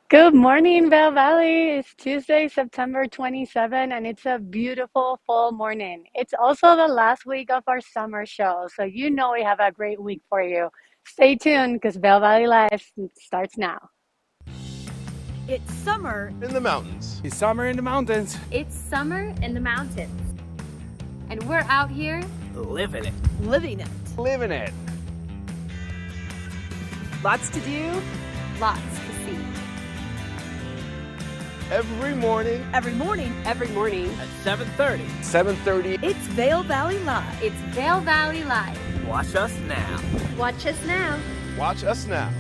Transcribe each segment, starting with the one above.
Good morning, Bell Valley. It's Tuesday, September 27, and it's a beautiful fall morning. It's also the last week of our summer show, so you know we have a great week for you. Stay tuned because Bell Valley Live starts now. It's summer in the mountains. It's summer in the mountains. It's summer in the mountains. And we're out here Living it. living it. Living it. Lots to do. lots to see. Every morning, Every morning, At 7:30. 7:30. it's Vail Valley Live. It's Vale Valley Live. Watch us now. Watch us now. Watch us now.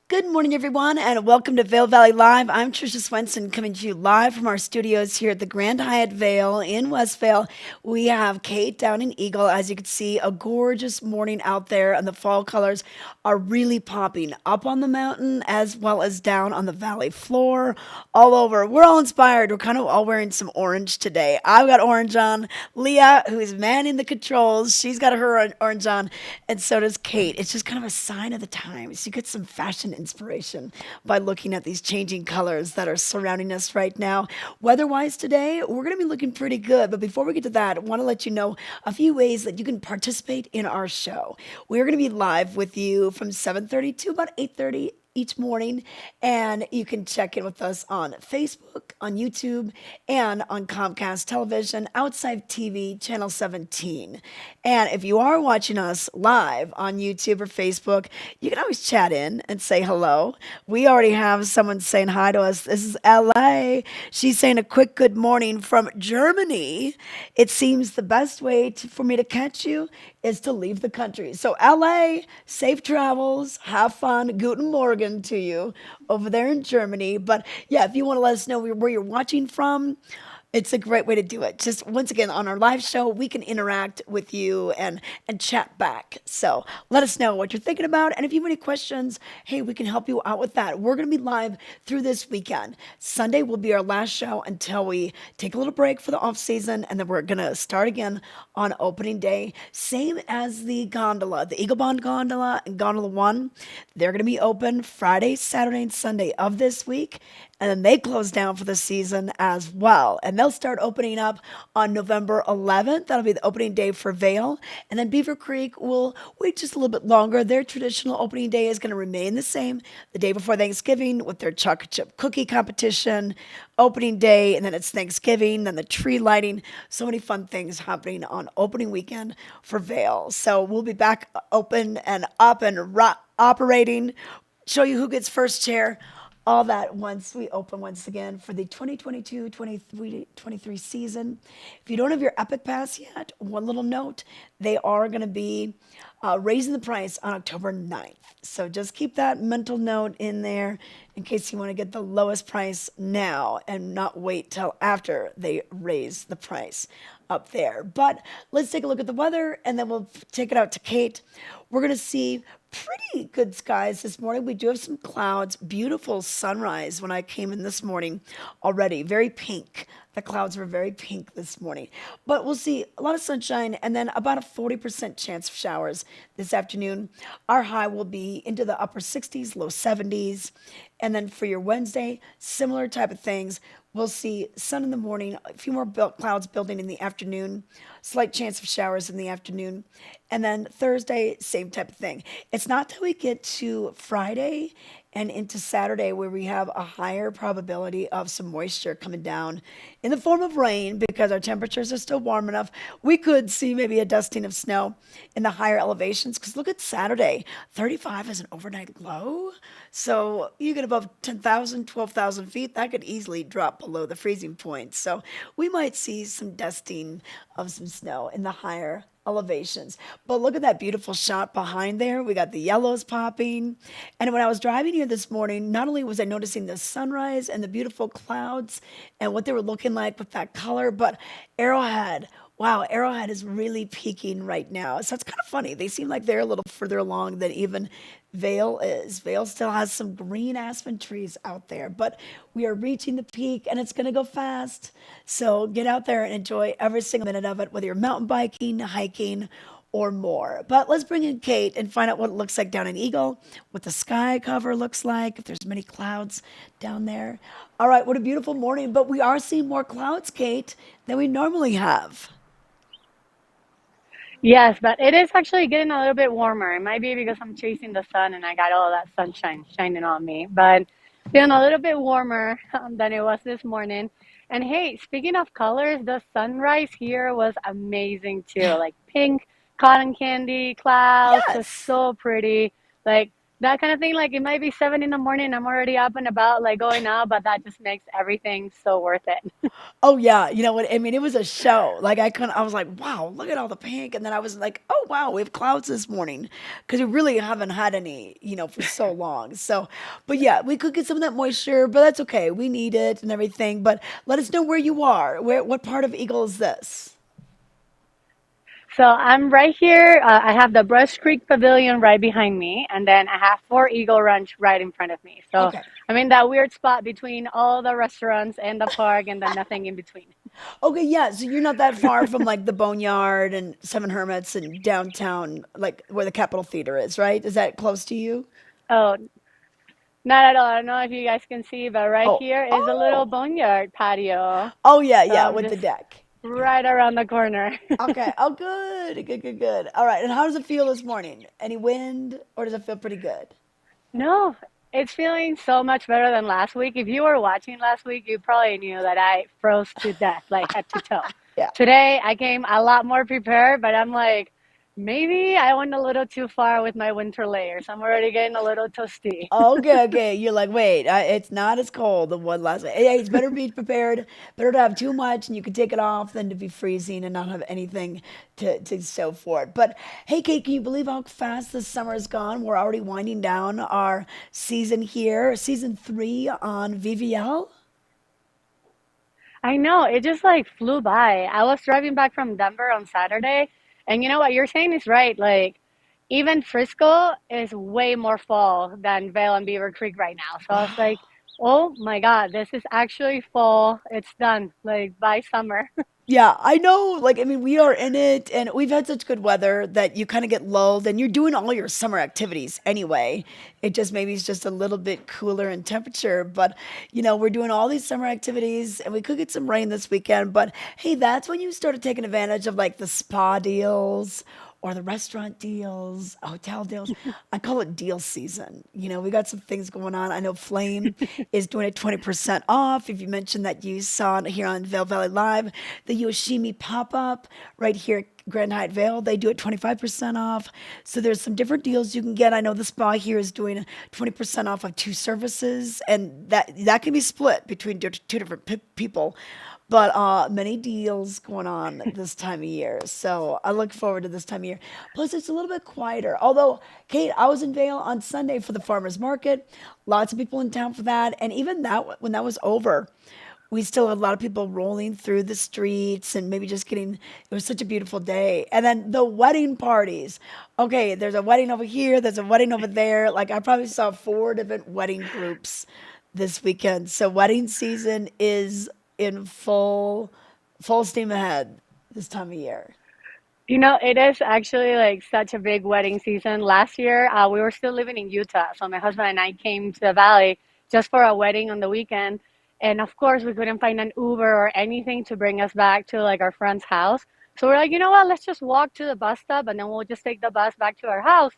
Good morning, everyone, and welcome to Vail Valley Live. I'm Trisha Swenson coming to you live from our studios here at the Grand Hyatt Vail in West Vail. We have Kate down in Eagle. As you can see, a gorgeous morning out there, and the fall colors are really popping up on the mountain as well as down on the valley floor, all over. We're all inspired. We're kind of all wearing some orange today. I've got orange on. Leah, who is manning the controls, she's got her orange on, and so does Kate. It's just kind of a sign of the times. You get some fashion inspiration by looking at these changing colors that are surrounding us right now. Weather-wise today, we're going to be looking pretty good. But before we get to that, I want to let you know a few ways that you can participate in our show. We're going to be live with you from 7:30 to about 8:30 each morning, and you can check in with us on Facebook, on YouTube, and on Comcast Television, Outside TV, Channel 17. And if you are watching us live on YouTube or Facebook, you can always chat in and say hello. We already have someone saying hi to us. This is LA. She's saying a quick good morning from Germany. It seems the best way for me to catch you is to leave the country. So LA, safe travels, have fun, guten Morgen to you over there in Germany. But yeah, if you want to let us know where you're watching from, it's a great way to do it. Just once again, on our live show, we can interact with you and chat back. So let us know what you're thinking about. And if you have any questions, hey, we can help you out with that. We're going to be live through this weekend. Sunday will be our last show until we take a little break for the off season. And then we're going to start again on opening day. Same as the gondola, the Eagle Bond Gondola and Gondola 1. They're going to be open Friday, Saturday, and Sunday of this week. And then they close down for the season as well. And they'll start opening up on November 11th. That'll be the opening day for Vail. And then Beaver Creek will wait just a little bit longer. Their traditional opening day is going to remain the same the day before Thanksgiving with their chocolate chip cookie competition, opening day, and then it's Thanksgiving, then the tree lighting. So many fun things happening on opening weekend for Vail. So we'll be back open and up and operating, show you who gets first chair, all that once we open once again for the 2022-23 season. If you don't have your Epic Pass yet, one little note, they are going to be raising the price on October 9th. So just keep that mental note in there in case you want to get the lowest price now and not wait till after they raise the price up there. But let's take a look at the weather, and then we'll take it out to Kate. We're going to see pretty good skies this morning. We do have some clouds. Beautiful sunrise when I came in this morning already. Very pink. The clouds were very pink this morning. But we'll see a lot of sunshine and then about a 40% chance of showers this afternoon. Our high will be into the upper 60s, low 70s. And then for your Wednesday, similar type of things. We'll see sun in the morning, a few more clouds building in the afternoon, slight chance of showers in the afternoon. And then Thursday, same type of thing. It's not till we get to Friday and into Saturday where we have a higher probability of some moisture coming down in the form of rain because our temperatures are still warm enough. We could see maybe a dusting of snow in the higher elevations because look at Saturday, 35 is an overnight low. So you get above 10,000, 12,000 feet, that could easily drop below the freezing point. So we might see some dusting of some snow in the higher elevations. But look at that beautiful shot behind there. We got the yellows popping. And when I was driving here this morning, not only was I noticing the sunrise and the beautiful clouds and what they were looking like with that color, but Arrowhead Wow, Arrowhead is really peaking right now. So it's kind of funny. They seem like they're a little further along than even Vale is. Vale still has some green aspen trees out there, but we are reaching the peak and it's going to go fast. So get out there and enjoy every single minute of it, whether you're mountain biking, hiking, or more. But let's bring in Kate and find out what it looks like down in Eagle, what the sky cover looks like, if there's many clouds down there. All right, what a beautiful morning. But we are seeing more clouds, Kate, than we normally have. Yes, but it is actually getting a little bit warmer. It might be because I'm chasing the sun and I got all that sunshine shining on me, but feeling a little bit warmer than it was this morning. And hey, speaking of colors, the sunrise here was amazing too. Like pink cotton candy clouds, just Yes. so pretty. Like that kind of thing. Like it might be 7 in the morning. I'm already up and about, like going out, but that just makes everything so worth it. Oh yeah, you know what? I mean, it was a show. Like I was like, wow, look at all the pink, and then I was like, oh wow, we have clouds this morning because we really haven't had any, for so long. So, but yeah, we could get some of that moisture, but that's okay. We need it and everything. But let us know where you are. What part of Eagle is this? So I'm right here. I have the Brush Creek Pavilion right behind me, and then I have Four Eagle Ranch right in front of me. So Okay. I'm in that weird spot between all the restaurants and the park, and then nothing in between. Okay, yeah. So you're not that far from like the Boneyard and Seven Hermits and downtown, like where the Capitol Theater is, right? Is that close to you? Oh, not at all. I don't know if you guys can see, but right Oh, here is a little oh, boneyard patio, oh yeah, yeah, with the just deck. right around the corner. Okay. Oh, good, good, good, good. All right. And how does it feel this morning? Any wind, or does it feel pretty good? No, it's feeling so much better than last week. If you were watching last week, you probably knew that I froze to death, like head to toe. Yeah. Today, I came a lot more prepared, but I'm like, maybe I went a little too far with my winter layers. I'm already getting a little toasty. Okay, okay. You're like, wait, it's not as cold the one last night. Hey, it's better to be prepared. Better to have too much and you can take it off than to be freezing and not have anything to show for it. But hey, Kate, can you believe how fast this summer has gone? We're already winding down our season here, season 3 on VVL. I know, it just like flew by. I was driving back from Denver on Saturday, and you know what you're saying is right. Like, even Frisco is way more fall than Vail and Beaver Creek right now. So I was like, oh my God, this is actually fall. It's done, like by summer. Yeah, I know. Like, I mean, we are in it, and we've had such good weather that you kind of get lulled, and you're doing all your summer activities anyway. It just maybe it's just a little bit cooler in temperature, but we're doing all these summer activities, and we could get some rain this weekend. But hey, that's when you started taking advantage of like the spa deals or the restaurant deals, hotel deals. I call it deal season. We got some things going on. I know Flame is doing it 20% off. If you mentioned that you saw it here on Vail Valley Live, the Yoshimi pop-up right here at Grand Hyatt Vale, they do it 25% off. So there's some different deals you can get. I know the spa here is doing 20% off of 2 services, and that can be split between two different people. But many deals going on this time of year. So I look forward to this time of year. Plus, it's a little bit quieter. Although, Kate, I was in Vail on Sunday for the farmers market. Lots of people in town for that. And even that, when that was over, we still had a lot of people rolling through the streets and maybe just getting, it was such a beautiful day. And then the wedding parties. Okay, there's a wedding over here, there's a wedding over there. Like I probably saw 4 different wedding groups this weekend. So wedding season is in full steam ahead this time of year. It is actually like such a big wedding season. Last year, we were still living in Utah. So my husband and I came to the valley just for a wedding on the weekend. And of course, we couldn't find an Uber or anything to bring us back to like our friend's house. So we're like, you know what? Let's just walk to the bus stop and then we'll just take the bus back to our house.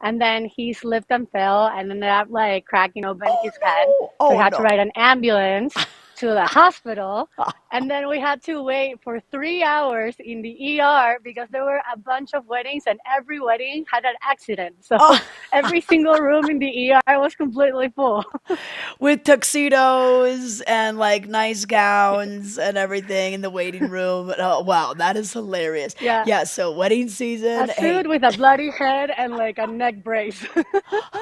And then he slipped and fell and ended up like cracking open his head. Oh no! So we Oh had to no! ride an ambulance to the hospital. And then we had to wait for 3 hours in the ER because there were a bunch of weddings and every wedding had an accident. So Oh, every single room in the ER was completely full. with tuxedos and like nice gowns and everything in the waiting room. Oh, wow, that is hilarious. Yeah. Yeah, so wedding season. A Hey, suit with a bloody head and like a neck brace.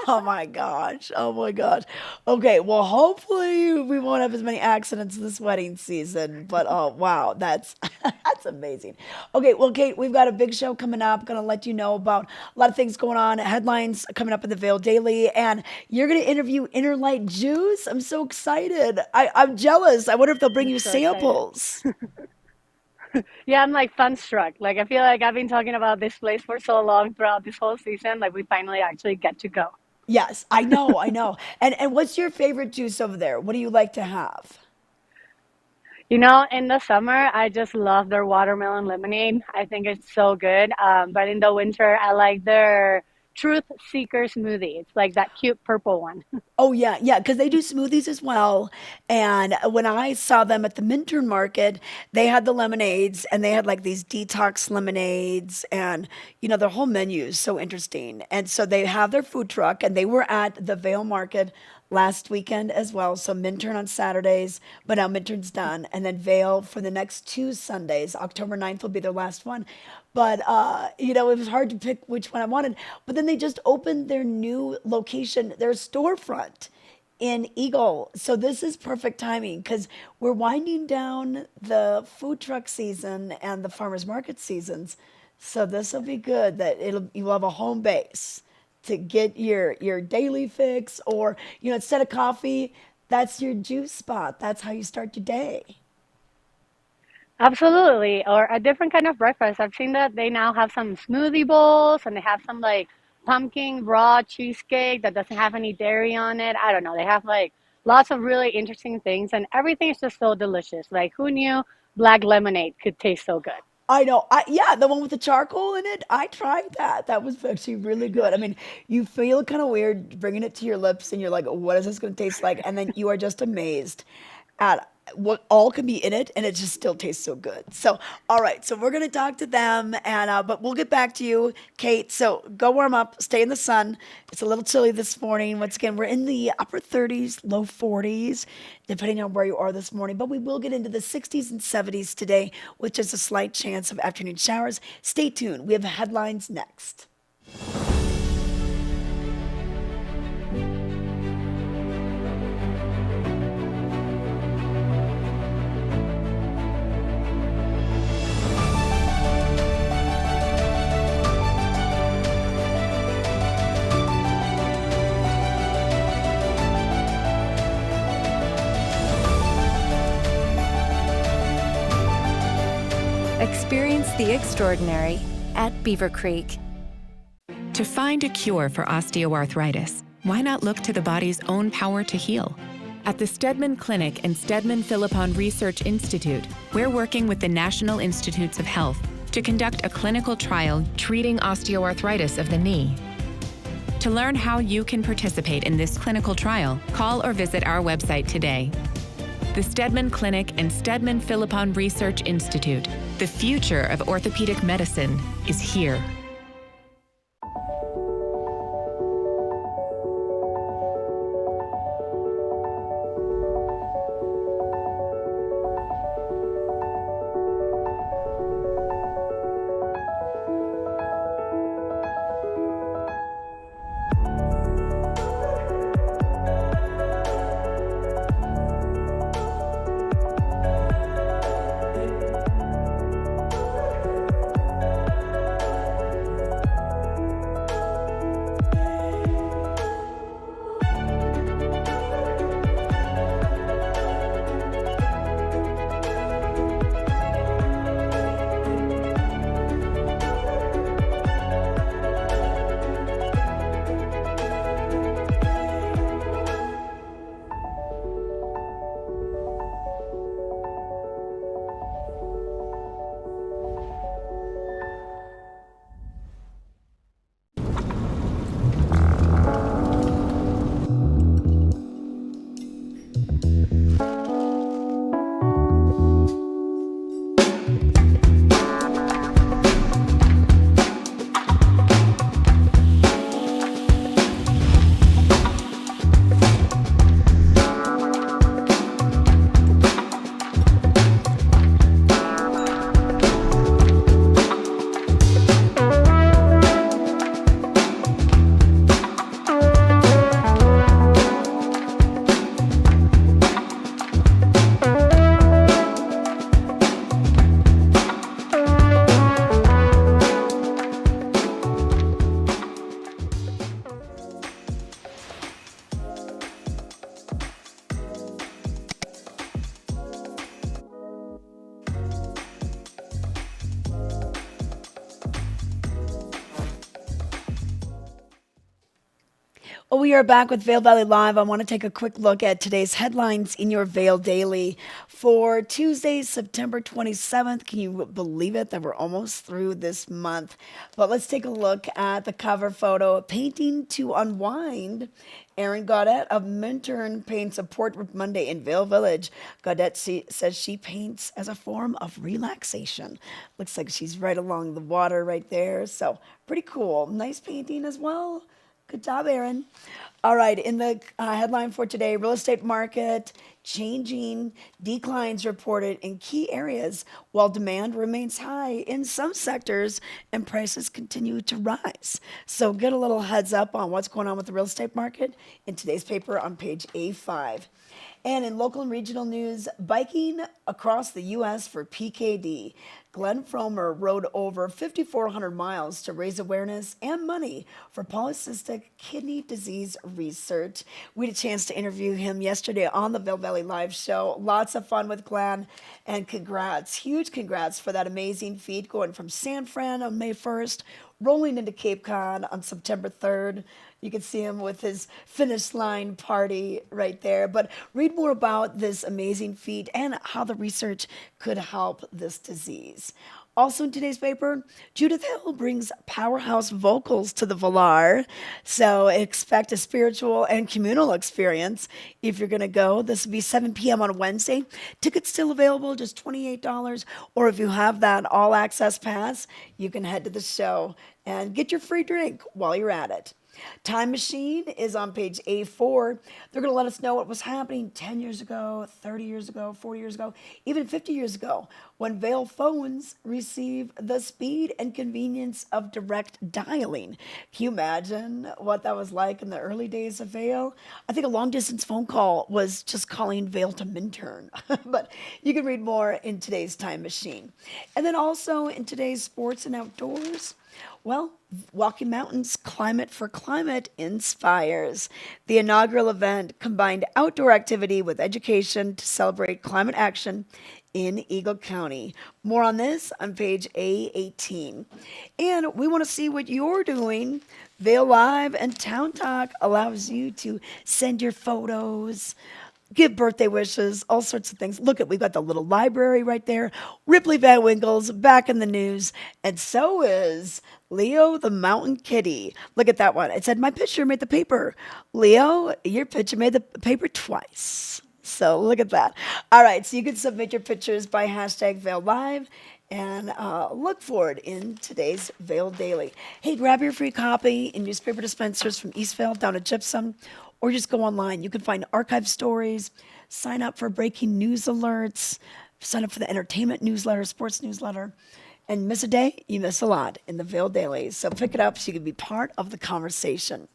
oh my gosh. Oh my gosh. Okay, well, hopefully we won't have as many accidents accidents this wedding season, but oh wow, that's that's amazing. Okay, well, Kate, we've got a big show coming up. Gonna let you know about a lot of things going on, headlines coming up in the Vale Daily, and you're gonna interview Inner Light Juice. I'm so excited. I'm jealous. I wonder if they'll bring I'm you so excited. samples. Yeah, I'm like fun struck. Like I feel like I've been talking about this place for so long throughout this whole season. Like we finally actually get to go. Yes, I know, I know. And what's your favorite juice over there? What do you like to have? In the summer, I just love their watermelon lemonade. I think it's so good. But in the winter, I like their Truth Seeker smoothie. It's like that cute purple one. Oh yeah, yeah, because they do smoothies as well. And when I saw them at the Minturn Market, they had the lemonades and they had like these detox lemonades and their whole menu is so interesting. And so they have their food truck and they were at the Vail Market last weekend as well. So Minturn on Saturdays, but now Minturn's done. And then Vail for the next two Sundays. October 9th will be their last one. But it was hard to pick which one I wanted. But then they just opened their new location, their storefront in Eagle. So this is perfect timing because we're winding down the food truck season and the farmers market seasons. So this will be good that you'll have a home base to get your daily fix or instead of coffee, that's your juice spot. That's how you start your day. Absolutely. Or a different kind of breakfast. I've seen that they now have some smoothie bowls and they have some like pumpkin raw cheesecake that doesn't have any dairy on it. I don't know. They have like lots of really interesting things and everything is just so delicious. Like who knew black lemonade could taste so good? I know. Yeah, the one with the charcoal in it. I tried that. That was actually really good. I mean, you feel kind of weird bringing it to your lips, and you're like, "What is this going to taste like?" And then you are just amazed at what all can be in it, and it just still tastes so good. So, all right. So we're going to talk to them, and but we'll get back to you, Kate. So go warm up, stay in the sun. It's a little chilly this morning. Once again, we're in the upper 30s, low 40s, depending on where you are this morning. But we will get into the 60s and 70s today, with just a slight chance of afternoon showers. Stay tuned. We have headlines next. Experience the extraordinary at Beaver Creek. To find a cure for osteoarthritis, why not look to the body's own power to heal? At the Steadman Clinic and Steadman Philippon Research Institute, we're working with the National Institutes of Health to conduct a clinical trial treating osteoarthritis of the knee. To learn how you can participate in this clinical trial, call or visit our website today. The Steadman Clinic and Steadman Philippon Research Institute. The future of orthopedic medicine is here. Well, we are back with Vail Valley Live. I want to take a quick look at today's headlines in your Vail Daily for Tuesday, September 27th. Can you believe it that we're almost through this month? But let's take a look at the cover photo. Painting to Unwind. Erin Gaudette of Minturn paints a portrait Monday in Vail Village. Gaudette says she paints as a form of relaxation. Looks like she's right along the water right there. So pretty cool. Nice painting as well. Good job, Erin. All right, in the headline for today, real estate market changing, declines reported in key areas while demand remains high in some sectors and prices continue to rise. So get a little heads up on what's going on with the real estate market in today's paper on page A5. And in local and regional news, biking across the U.S. for PKD. Glenn Fromer rode over 5,400 miles to raise awareness and money for polycystic kidney disease research. We had a chance to interview him yesterday on the Vail Valley Live show. Lots of fun with Glenn, and congrats, huge congrats for that amazing feat going from San Fran on May 1st, rolling into Cape Cod on September 3rd. You can see him with his finish line party right there. But read more about this amazing feat and how the research could help this disease. Also in today's paper, Judith Hill brings powerhouse vocals to the Valar. So expect a spiritual and communal experience if you're going to go. This will be 7 p.m. on Wednesday. Tickets still available, just $28. Or if you have that all access pass, you can head to the show and get your free drink while you're at it. Time Machine is on page A4. They're going to let us know what was happening 10 years ago, 30 years ago, 40 years ago, even 50 years ago, when Vail phones received the speed and convenience of direct dialing. Can you imagine what that was like in the early days of Vail? I think a long-distance phone call was just calling Vail to Minturn. But you can read more in today's Time Machine. And then also in today's Sports and Outdoors, well, Walking Mountains Climate for Climate inspires. The inaugural event combined outdoor activity with education to celebrate climate action in Eagle County. More on this on page A18. And we want to see what you're doing. Vail Live and Town Talk allows you to send your photos, give birthday wishes, all sorts of things. Look we've got the little library right there. Ripley Van Winkle's back in the news, and so is Leo the Mountain Kitty. Look at that one. It said, my picture made the paper. Leo, your picture made the paper twice. So look at that. All right, so you can submit your pictures by hashtag Vail Live and look for it in today's Vail Daily. Hey, grab your free copy in newspaper dispensers from East Vail down to Gypsum, or just go online. You can find archive stories, sign up for breaking news alerts, sign up for the entertainment newsletter, sports newsletter, and miss a day, you miss a lot in the Vail Daily. So pick it up so you can be part of the conversation.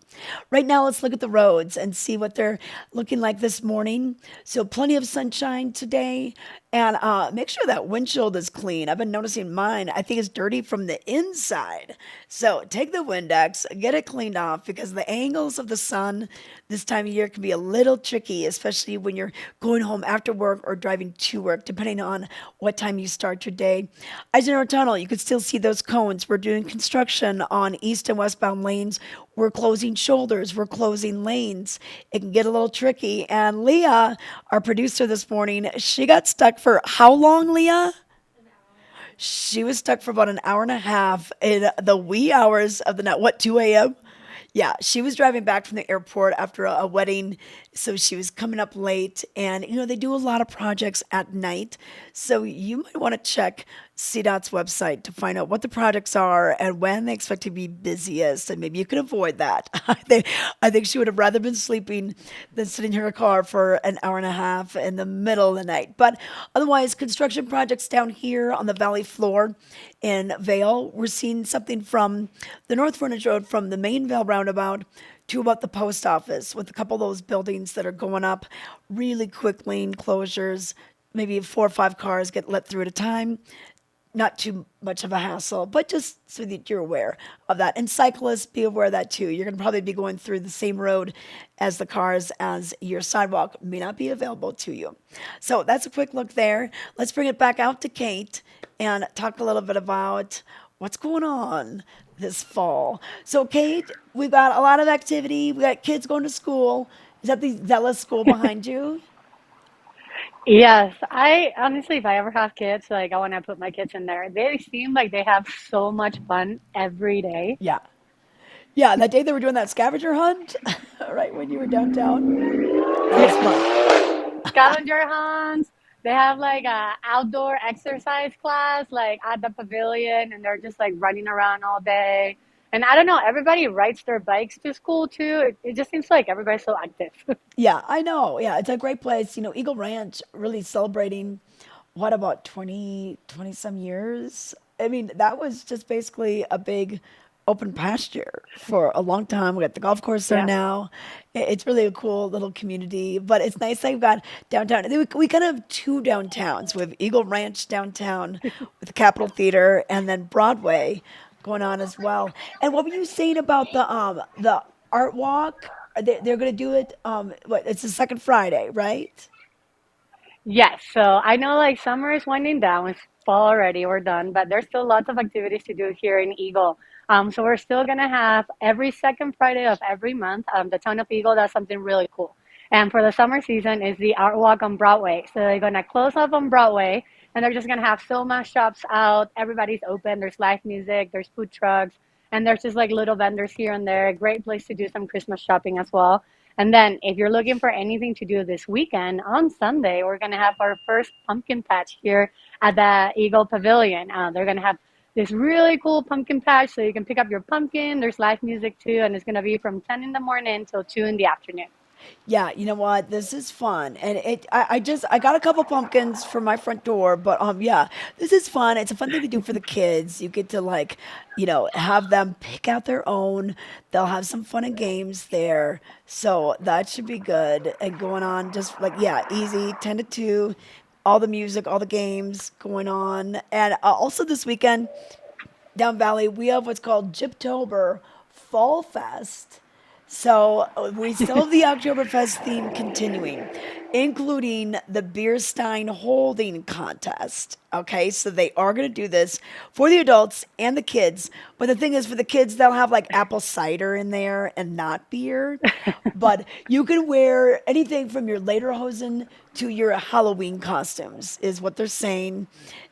Right now, let's look at the roads and see what they're looking like this morning. So plenty of sunshine today. And make sure that windshield is clean. I've been noticing mine, I think it's dirty from the inside. So take the Windex, get it cleaned off, because the angles of the sun this time of year can be a little tricky, especially when you're going home after work or driving to work, depending on what time you start your day. Eisenhower Tunnel, you can still see those cones. We're doing construction on east and westbound lanes. We're closing shoulders. We're closing lanes. It can get a little tricky. And Leah, our producer this morning, she got stuck for how long, Leah? She was stuck for about an hour and a half in the wee hours of the night. What, 2 a.m.? Yeah, she was driving back from the airport after a wedding, so she was coming up late. And, they do a lot of projects at night, so you might want to check CDOT's website to find out what the projects are and when they expect to be busiest, and maybe you can avoid that. I think she would have rather been sleeping than sitting in her car for an hour and a half in the middle of the night. But otherwise, construction projects down here on the valley floor in Vail, we're seeing something from the North Frontage Road from the main Vail roundabout to about the post office, with a couple of those buildings that are going up, really quick lane closures, maybe 4 or 5 cars get let through at a time. Not too much of a hassle, but just so that you're aware of that. And cyclists, be aware of that too. You're going to probably be going through the same road as the cars, as your sidewalk may not be available to you. So that's a quick look there. Let's bring it back out to Kate and talk a little bit about what's going on this fall. So, Kate, we've got a lot of activity. We got kids going to school. Is that the Zealous school behind you? Yes, I honestly, if I ever have kids, like I want to put my kids in there. They seem like they have so much fun every day. Yeah. Yeah, that day they were doing that scavenger hunt, right when you were downtown. That was fun. Scavenger hunts. They have like a outdoor exercise class, like at the pavilion, and they're just like running around all day. And I don't know, everybody rides their bikes to school too. It just seems like everybody's so active. Yeah, I know. Yeah, it's a great place. Eagle Ranch really celebrating what about 20 some years? I mean, that was just basically a big open pasture for a long time. We got the golf course there Yeah. now. It's really a cool little community, but it's nice that you've got downtown. And then we kind of have two downtowns. We have Eagle Ranch downtown with the Capitol Theater and then Broadway going on as well. And what were you saying about the art walk? They're going to do it. What? It's the second Friday, right? Yes, so I know like summer is winding down. It's fall already. We're done, but there's still lots of activities to do here in Eagle. So we're still gonna have every second Friday of every month. The town of Eagle does something really cool. And for the summer season is the art walk on Broadway. So they're gonna close up on Broadway, and they're just gonna have so much shops out. Everybody's open. There's live music. There's food trucks, and there's just like little vendors here and there. Great place to do some Christmas shopping as well. And then, if you're looking for anything to do this weekend, on Sunday, we're going to have our first pumpkin patch here at the Eagle Pavilion. They're going to have this really cool pumpkin patch, so you can pick up your pumpkin. There's live music too, and it's going to be from 10 in the morning till 2 in the afternoon. Yeah, you know what? This is fun, and I got a couple pumpkins for my front door, but yeah, this is fun. It's a fun thing to do for the kids. You get to like, have them pick out their own. They'll have some fun and games there, so that should be good. And going on, just like yeah, easy 10 to 2, all the music, all the games going on, and also this weekend down Valley we have what's called Chiptober Fall Fest. So we still have the Oktoberfest theme continuing, including the beer stein holding contest. Okay, so they are going to do this for the adults and the kids. But the thing is, for the kids, they'll have like apple cider in there and not beer. But you can wear anything from your lederhosen to your Halloween costumes, is what they're saying.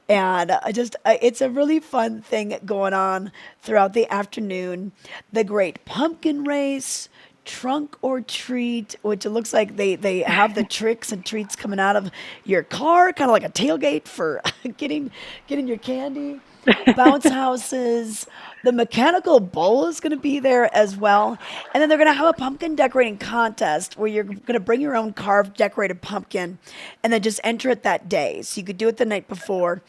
And it's a really fun thing going on throughout the afternoon. The Great Pumpkin Race, Trunk or Treat, which it looks like they have the tricks and treats coming out of your car, kind of like a tailgate for getting your candy. Bounce houses. The mechanical bull is going to be there as well. And then they're going to have a pumpkin decorating contest where you're going to bring your own carved decorated pumpkin and then just enter it that day. So you could do it the night before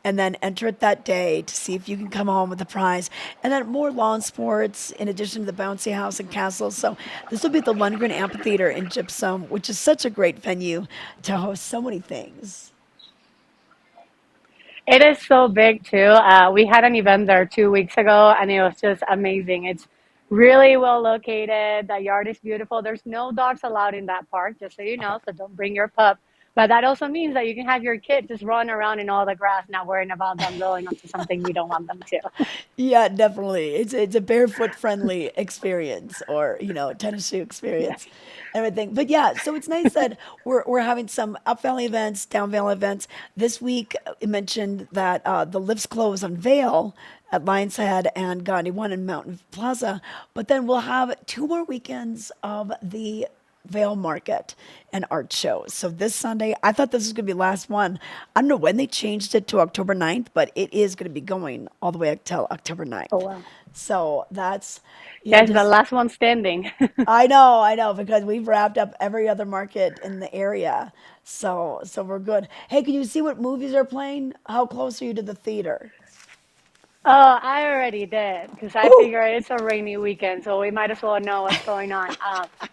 and then enter it that day to see if you can come home with a prize. And then more lawn sports in addition to the bouncy house and castles. So this will be at the Lundgren Amphitheater in Gypsum, which is such a great venue to host so many things. It is so big too. We had an event there 2 weeks ago, and it was just amazing. It's really well located. The yard is beautiful. There's no dogs allowed in that park, just so you know. So don't bring your pup. But that also means that you can have your kid just run around in all the grass, not worrying about them rolling onto something you don't want them to. Yeah, definitely. It's a barefoot friendly experience, or tennis shoe experience, everything. But yeah, so it's nice that we're having some up valley events, down valley events. This week, it mentioned that the lifts close on Vail at Lions Head and Gandhi One in Mountain Plaza. But then we'll have 2 more weekends of the Vale Market and art shows. So this Sunday, I thought this was going to be the last one. I don't know when they changed it to October 9th, but it is going to be going all the way until October 9th. Oh, wow. So that's, Yes, the last one standing. I know, because we've wrapped up every other market in the area. So we're good. Hey, can you see what movies are playing? How close are you to the theater? Oh, I already did because I Ooh, figure it's a rainy weekend, so we might as well know what's going on.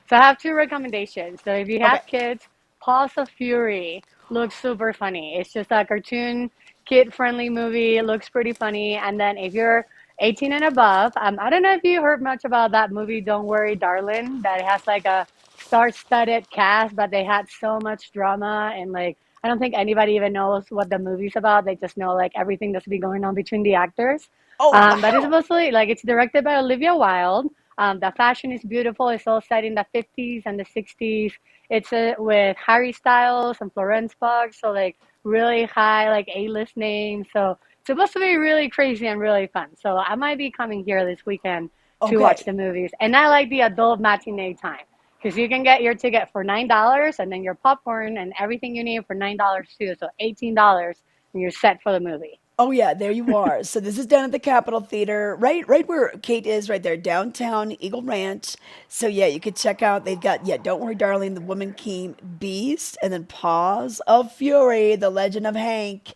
So I have 2 recommendations. So if you okay. have kids, Paws of Fury looks super funny. It's just a cartoon, kid-friendly movie. It looks pretty funny. And then if you're 18 and above, I don't know if you heard much about that movie, Don't Worry, Darling, that has like a star-studded cast, but they had so much drama and like I don't think anybody even knows what the movie's about. They just know like everything that's been going on between the actors. Oh, But it's wow. mostly like it's directed by Olivia Wilde. The fashion is beautiful. It's all set in the 50s and the 60s. It's with Harry Styles and Florence Pugh, so like really high like A-list names. So it's supposed to be really crazy and really fun. So I might be coming here this weekend to watch Okay. the movies. And I like the adult matinee time because you can get your ticket for $9 and then your popcorn and everything you need for $9 too. So $18 and you're set for the movie. Oh yeah, there you are. So this is down at the Capitol Theater, right where Kate is, right there, downtown Eagle Ranch. So yeah, you could check out. They've got Don't Worry, Darling, The Woman King, Beast, and then Paws of Fury, The Legend of Hank.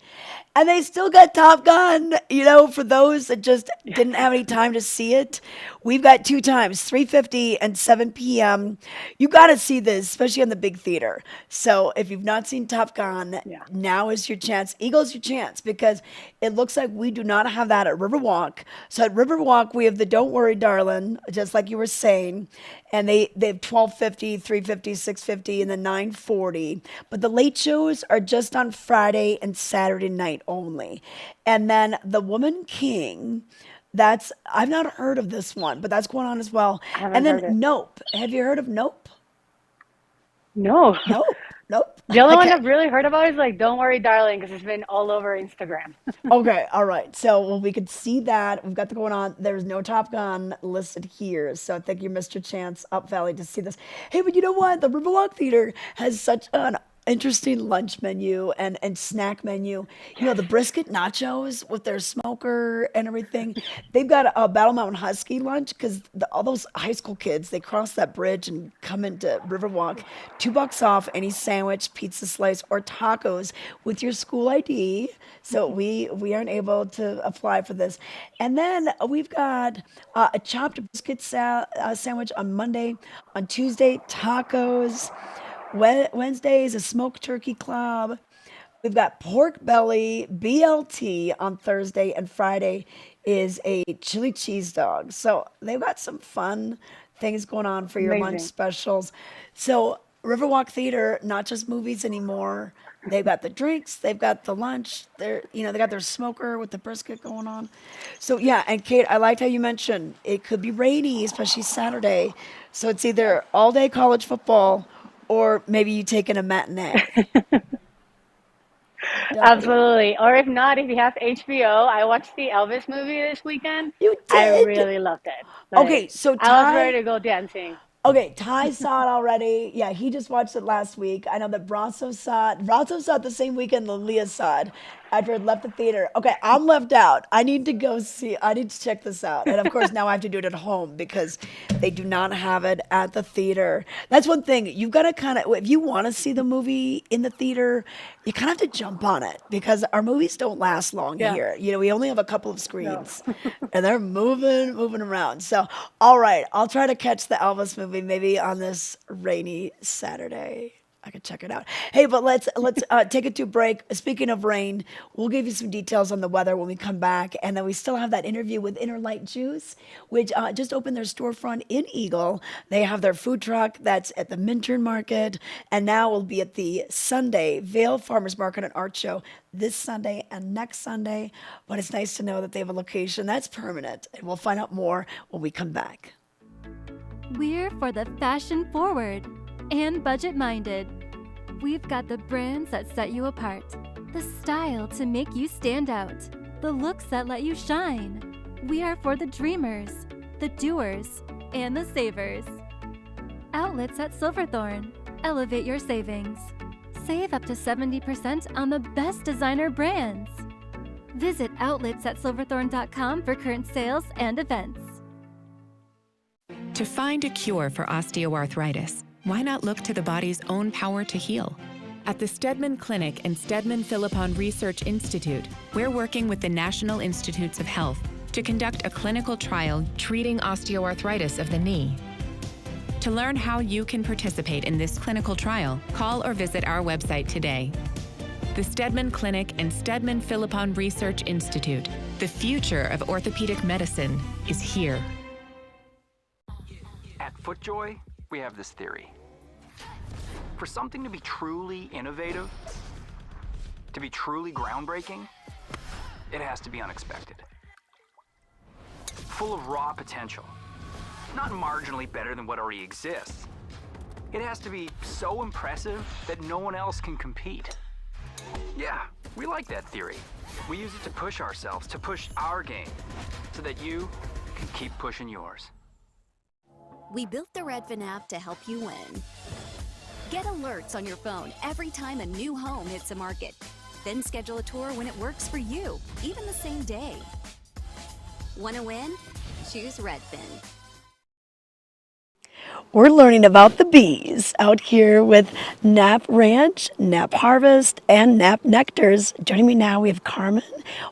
And they still got Top Gun, for those that just didn't have any time to see it. We've got two times, 3:50 and 7 p.m. You got to see this, especially on the big theater. So if you've not seen Top Gun, Yeah. now is your chance. Eagle's your chance because it looks like we do not have that at Riverwalk. So at Riverwalk, we have the Don't Worry, Darling, just like you were saying. And they have 12:50, 3:50, 6:50, and then 9:40. But the late shows are just on Friday and Saturday night only. And then The Woman King, I've not heard of this one, but that's going on as well. I haven't And then heard it. Nope. Have you heard of Nope? No. Nope. Nope. The only one Okay. I've really heard about is like Don't Worry, Darling, because it's been all over Instagram. Okay, all right. So we could see that. We've got the going on. There's no Top Gun listed here. So I think you missed your chance up Valley to see this. Hey, but you know what? The Riverwalk Theater has such an interesting lunch menu and snack menu. The brisket nachos with their smoker and everything. They've got a Battle Mountain Husky lunch because all those high school kids, they cross that bridge and come into Riverwalk. $2 off any sandwich, pizza slice, or tacos with your school ID. So we aren't able to apply for this. And then we've got a chopped biscuit sandwich on Monday. On Tuesday, tacos. Wednesday is a smoked turkey club. We've got pork belly, BLT on Thursday, and Friday is a chili cheese dog. So they've got some fun things going on for your lunch Amazing. specials. So Riverwalk Theater, not just movies anymore. They've got the drinks, they've got the lunch. They got their smoker with the brisket going on. So yeah, and Kate, I liked how you mentioned it could be rainy, especially Saturday. So it's either all day college football or maybe you taking a matinee. Absolutely. Or if not, if you have HBO, I watched the Elvis movie this weekend. You I did. really loved it. Okay, Like, so I was ready Ty. to go dancing. Okay, Ty saw it already. Yeah, he just watched it last week. I know that Brazzo saw it. Brazzo saw it the same weekend that Leah saw it after it left the theater. Okay, I'm left out. I need to go see. I need to check this out. And of course, now I have to do it at home because they do not have it at the theater. That's one thing. You've got to kind of, if you want to see the movie in the theater, you kind of have to jump on it because our movies don't last long Yeah. here. We only have a couple of No. screens and they're moving around. So, all right, I'll try to catch the Elvis movie maybe on this rainy Saturday. I could check it out. Hey, but let's take it to a break. Speaking of rain, we'll give you some details on the weather when we come back, and then we still have that interview with Inner Light Juice, which just opened their storefront in Eagle. They have their food truck that's at the Minturn Market, and now we'll be at the Sunday Vale Farmers Market and Art Show this Sunday and next Sunday. But it's nice to know that they have a location that's permanent, and we'll find out more when we come back. We're for the fashion forward and budget minded. We've got the brands that set you apart, the style to make you stand out, the looks that let you shine. We are for the dreamers, the doers, and the savers. Outlets at Silverthorne. Elevate your savings. Save up to 70% on the best designer brands. Visit outlets@silverthorne.com for current sales and events. To find a cure for osteoarthritis, why not look to the body's own power to heal? At the Stedman Clinic and Stedman Philippon Research Institute, we're working with the National Institutes of Health to conduct a clinical trial treating osteoarthritis of the knee. To learn how you can participate in this clinical trial, call or visit our website today. The Stedman Clinic and Stedman Philippon Research Institute, the future of orthopedic medicine, is here. At FootJoy, we have this theory. For something to be truly innovative, To be truly groundbreaking, it has to be unexpected. Full of raw potential. Not marginally better than what already exists. It has to be so impressive that no one else can compete. Yeah, we like that theory. We use it to push ourselves, to push our game, so that you can keep pushing yours. We built the Redfin app to help you win. Get alerts on your phone every time a new home hits the market. Then schedule a tour when it works for you, even the same day. Want to win? Choose Redfin. We're learning about the bees out here with Nap Ranch, Nap Harvest, and Nap Nectars. Joining me now, we have Carmen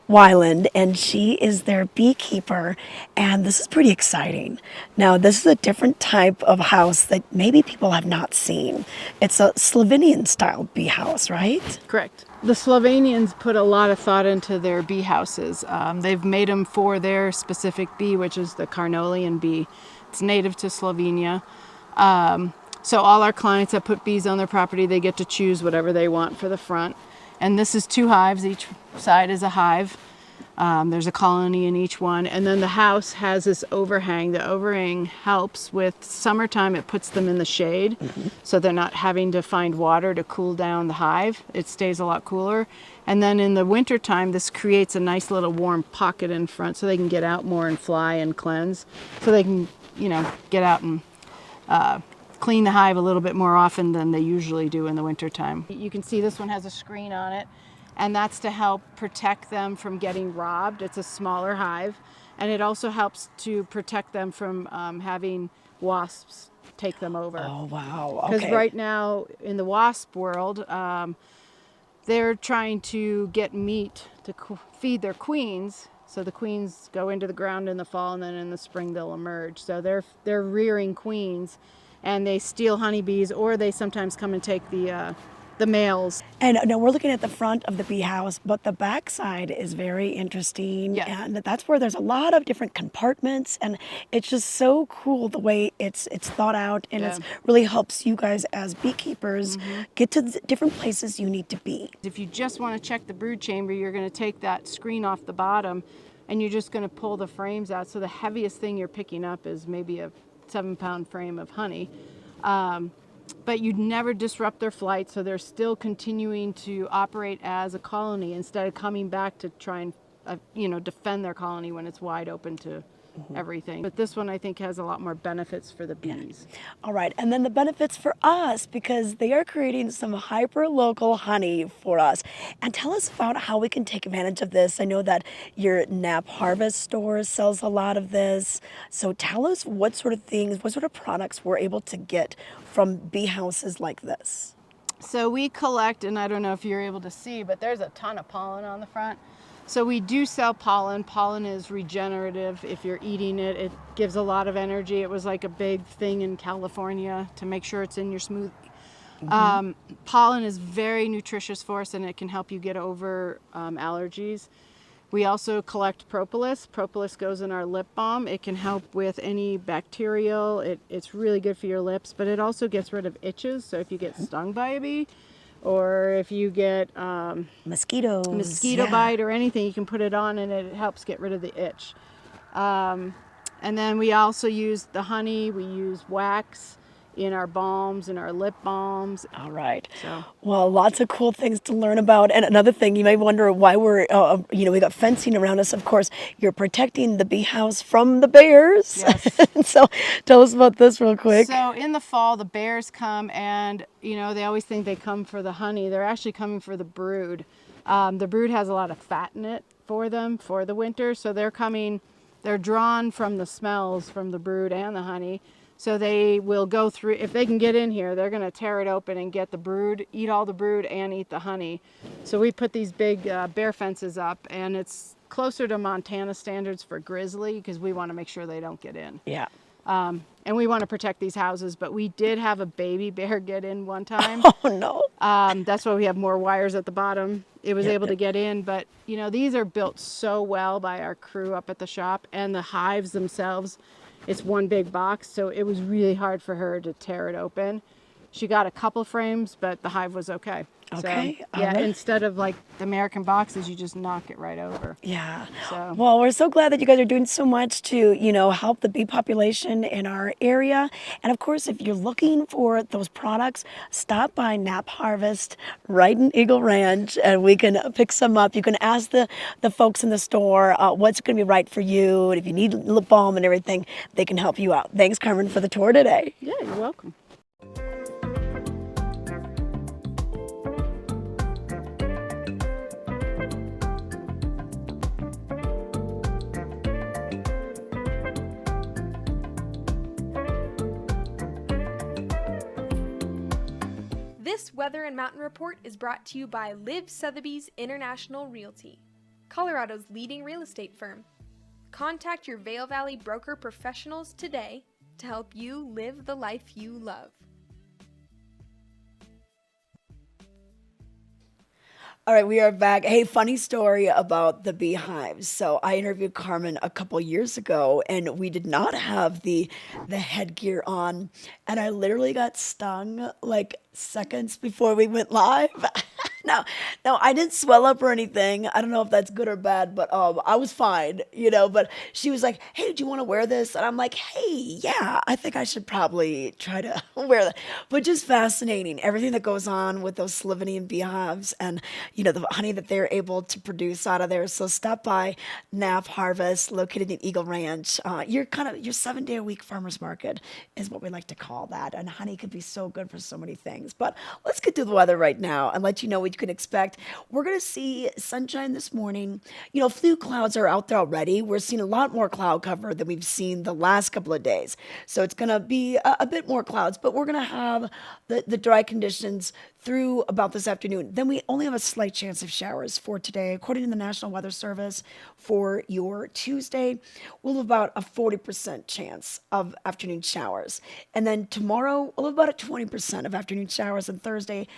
Weiland, and she is their beekeeper, and this is pretty exciting. Now, this is a different type of house that maybe people have not seen. It's a Slovenian style bee house, right? Correct. The Slovenians put a lot of thought into their bee houses. They've made them for their specific bee, which is the Carnolian bee. It's native to Slovenia. So all our clients that put bees on their property, they get to choose whatever they want for the front. And this is 2 hives. Each side is a hive. There's a colony in each one. And then the house has this overhang. The overhang helps with summertime. It puts them in the shade, so they're not having to find water to cool down the hive. It stays a lot cooler. And then in the wintertime, this creates a nice little warm pocket in front so they can get out more and fly and cleanse. So they can, get out and clean the hive a little bit more often than they usually do in the wintertime. You can see this one has a screen on it, and that's to help protect them from getting robbed. It's a smaller hive, and it also helps to protect them from having wasps take them over. Oh, wow. Okay. Because right now in the wasp world, they're trying to get meat to feed their queens. So the queens go into the ground in the fall, and then in the spring they'll emerge. So they're rearing queens, and they steal honeybees, or they sometimes come and take the males. And now we're looking at the front of the bee house, but the back side is very interesting. Yes. And that's where there's a lot of different compartments, and it's just so cool the way it's thought out, and it really helps you guys as beekeepers get to the different places you need to be. If you just want to check the brood chamber, you're going to take that screen off the bottom, and you're just going to pull the frames out. So the heaviest thing you're picking up is maybe a 7-pound frame of honey. But you'd never disrupt their flight, so they're still continuing to operate as a colony instead of coming back to try and defend their colony when it's wide open to everything. But this one, I think, has a lot more benefits for the bees. All right, and then the benefits for us, because they are creating some hyper-local honey for us. And tell us about how we can take advantage of this. I know that your Nap Harvest store sells a lot of this. So tell us what sort of things, what sort of products we're able to get from bee houses like this. So we collect, and I don't know if you're able to see, but there's a ton of pollen on the front. So we do sell pollen. Pollen is regenerative. If you're eating it, it gives a lot of energy. It was like a big thing in California to make sure it's in your smoothie. Pollen is very nutritious for us, and it can help you get over allergies. We also collect propolis. Propolis goes in our lip balm. It can help with any bacterial. It's really good for your lips, but it also gets rid of itches. So if you get stung by a bee, or if you get mosquito bite or anything, you can put it on, and it helps get rid of the itch. And then we also use the honey. We use wax in our balms, in our lip balms. All right. Well, lots of cool things to learn about. And another thing, you may wonder why we're, we got fencing around us. Of course, you're protecting the bee house from the bears. Yes. So tell us about this real quick. So in the fall, the bears come, and, they always think they come for the honey. They're actually coming for the brood. The brood has a lot of fat in it for them for the winter. So they're drawn from the smells from the brood and the honey. So they will go through, if they can get in here, they're going to tear it open and get the brood, eat all the brood and eat the honey. So we put these big bear fences up, and it's closer to Montana standards for grizzly because we want to make sure they don't get in. Yeah. And we want to protect these houses, but we did have a baby bear get in one time. Oh, no. That's why we have more wires at the bottom. It was able to get in, but these are built so well by our crew up at the shop, and the hives themselves, it's one big box, so it was really hard for her to tear it open. She got a couple frames, but the hive was okay. Okay, So, all yeah, right. instead of like the American boxes, you just knock it right over. Yeah. So, Well, we're so glad that you guys are doing so much to, help the bee population in our area. And of course, if you're looking for those products, stop by Nap Harvest right in Eagle Ranch and we can pick some up. You can ask the folks in the store what's going to be right for you. And if you need lip balm and everything, they can help you out. Thanks, Carmen, for the tour today. yeah, you're welcome. This Weather and Mountain Report is brought to you by Liv Sotheby's International Realty, Colorado's leading real estate firm. Contact your Vail Valley broker professionals today to help you live the life you love. All right, we are back. Hey, funny story about the beehives. So I interviewed Carmen a couple years ago, and we did not have the headgear on, and I literally got stung like seconds before we went live. No, I didn't swell up or anything. I don't know if that's good or bad, but I was fine. But she was like, "Hey, do you want to wear this?" And I'm like, "Hey, yeah, I think I should probably try to wear that." But just fascinating, everything that goes on with those Slovenian beehives, and the honey that they're able to produce out of there. So stop by Nap Harvest, located in Eagle Ranch. Your 7-day-a-week farmers market is what we like to call that, and honey could be so good for so many things. But let's get to the weather right now and let you know what you can expect. We're going to see sunshine this morning. Few clouds are out there already. We're seeing a lot more cloud cover than we've seen the last couple of days. So it's going to be a bit more clouds, but we're going to have the dry conditions through about this afternoon. Then we only have a slight chance of showers for today. According to the National Weather Service, for your Tuesday, we'll have about a 40% chance of afternoon showers. And then tomorrow, we'll have about a 20% of afternoon showers, and Thursday,